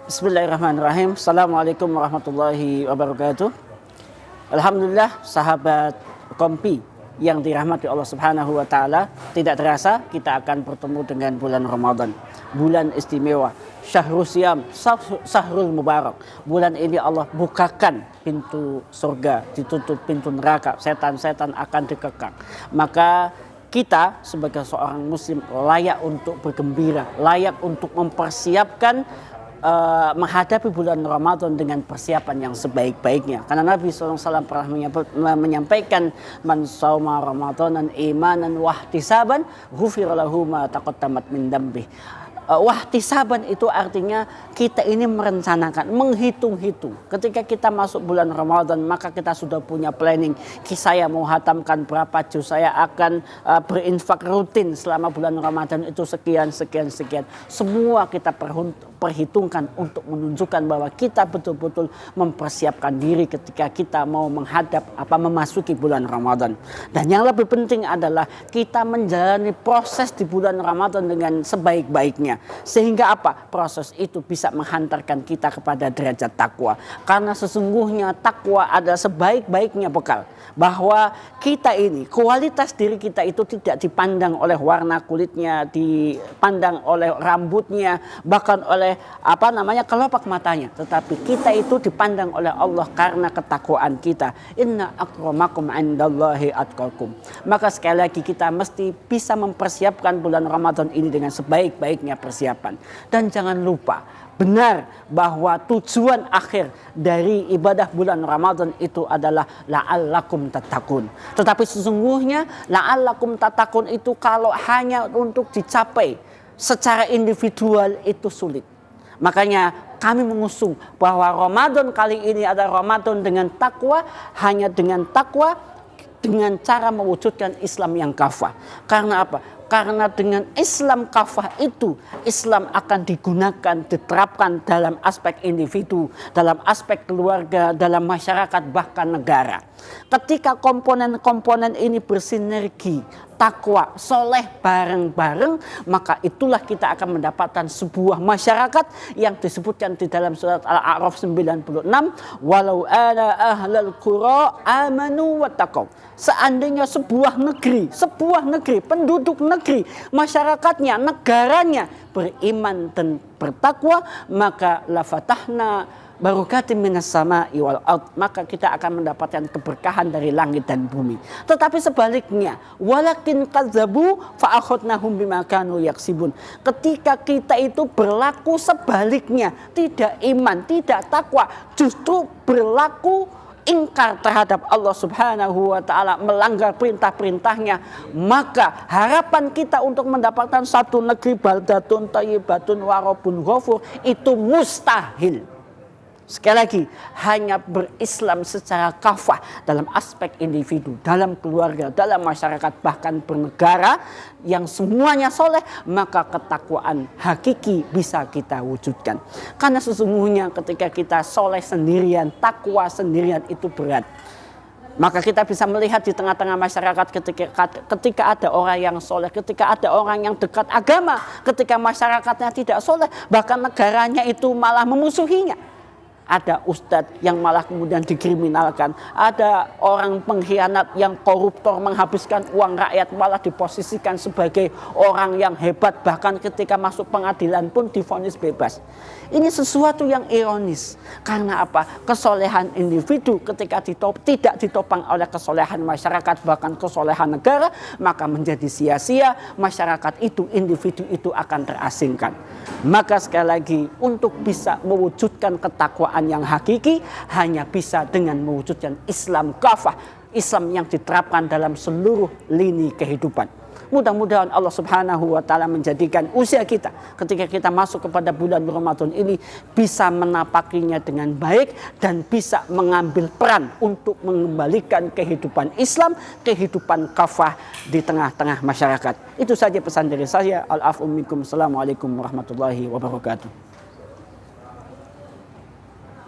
Bismillahirrahmanirrahim. Assalamualaikum warahmatullahi wabarakatuh. Alhamdulillah, sahabat Kompi yang dirahmati Allah Subhanahu wa taala, tidak terasa kita akan bertemu dengan bulan Ramadan, bulan istimewa, Syahrul Siyam, Syahrul Mubarak. Bulan ini Allah bukakan pintu surga, ditutup pintu neraka, setan-setan akan dikekang. Maka kita sebagai seorang muslim layak untuk bergembira, layak untuk mempersiapkan menghadapi bulan Ramadan dengan persiapan yang sebaik-baiknya. Karena Nabi SAW pernah menyampaikan, man shauma ramadanan imanan wahtisaban ghufira lahu ma taqaddamat min dzambi. Wahtisaban itu artinya kita ini merencanakan, menghitung-hitung. Ketika kita masuk bulan Ramadan, maka kita sudah punya planning. Saya mau hatamkan berapa juz, saya akan berinfak rutin selama bulan Ramadan itu sekian. Semua kita perhitungkan untuk menunjukkan bahwa kita betul-betul mempersiapkan diri ketika kita mau memasuki bulan Ramadan. Dan yang lebih penting adalah kita menjalani proses di bulan Ramadan dengan sebaik-baiknya. Sehingga apa? Proses itu bisa menghantarkan kita kepada derajat takwa. Karena sesungguhnya takwa adalah sebaik-baiknya bekal. Bahwa kita ini, kualitas diri kita itu tidak dipandang oleh warna kulitnya, dipandang oleh rambutnya, bahkan oleh kelopak matanya. Tetapi kita itu dipandang oleh Allah karena ketakwaan kita. Inna akramakum indallahi atqakum. Maka sekali lagi kita mesti bisa mempersiapkan bulan Ramadan ini dengan sebaik-baiknya persiapan. Dan jangan lupa, benar bahwa tujuan akhir dari ibadah bulan Ramadan itu adalah la'allakum tattaqun. Tetapi sesungguhnya la'allakum tattaqun itu kalau hanya untuk dicapai secara individual itu sulit. Makanya kami mengusung bahwa Ramadan kali ini adalah Ramadan dengan takwa, hanya dengan takwa, dengan cara mewujudkan Islam yang kafah. Karena apa? Karena dengan Islam kafah itu, Islam akan digunakan, diterapkan dalam aspek individu, dalam aspek keluarga, dalam masyarakat, bahkan negara. Ketika komponen-komponen ini bersinergi, takwa, soleh bareng-bareng, maka itulah kita akan mendapatkan sebuah masyarakat yang disebutkan di dalam surat Al-A'raf 96, walau ana ahlal qura amanu wattaqaw. Seandainya sebuah negeri, penduduk negeri, masyarakatnya, negaranya beriman dan bertakwa, maka lafatahna barokatin minas sama'i wal ard, maka kita akan mendapatkan keberkahan dari langit dan bumi. Tetapi sebaliknya, walakin kadzabu fa akhadnahum bima kanu yaksibun. Ketika kita itu berlaku sebaliknya, tidak iman, tidak takwa, justru berlaku ingkar terhadap Allah Subhanahu wa taala, melanggar perintah-perintahnya, maka harapan kita untuk mendapatkan satu negeri baldatun thayyibatun wa rabbun ghafur itu mustahil. Sekali lagi, hanya berislam secara kafah dalam aspek individu, dalam keluarga, dalam masyarakat, bahkan bernegara yang semuanya soleh, maka ketakwaan hakiki bisa kita wujudkan. Karena sesungguhnya ketika kita soleh sendirian, takwa sendirian itu berat. Maka kita bisa melihat di tengah-tengah masyarakat ketika ada orang yang soleh, ketika ada orang yang dekat agama, ketika masyarakatnya tidak soleh, bahkan negaranya itu malah memusuhinya. Ada ustadz yang malah kemudian dikriminalkan. Ada orang pengkhianat yang koruptor menghabiskan uang rakyat malah diposisikan sebagai orang yang hebat. Bahkan ketika masuk pengadilan pun divonis bebas. Ini sesuatu yang ironis. Karena apa? Kesolehan individu ketika tidak ditopang oleh kesolehan masyarakat, bahkan kesolehan negara, maka menjadi sia-sia. Masyarakat itu, individu itu akan terasingkan. Maka sekali lagi, untuk bisa mewujudkan ketakwaan yang hakiki hanya bisa dengan mewujudkan Islam kafah, Islam yang diterapkan dalam seluruh lini kehidupan. Mudah-mudahan Allah Subhanahu wa taala menjadikan usia kita ketika kita masuk kepada bulan Ramadan ini bisa menapakinya dengan baik dan bisa mengambil peran untuk mengembalikan kehidupan Islam, kehidupan kafah di tengah-tengah masyarakat. Itu saja pesan dari saya. Al-afu minkum. Assalamualaikum warahmatullahi wabarakatuh.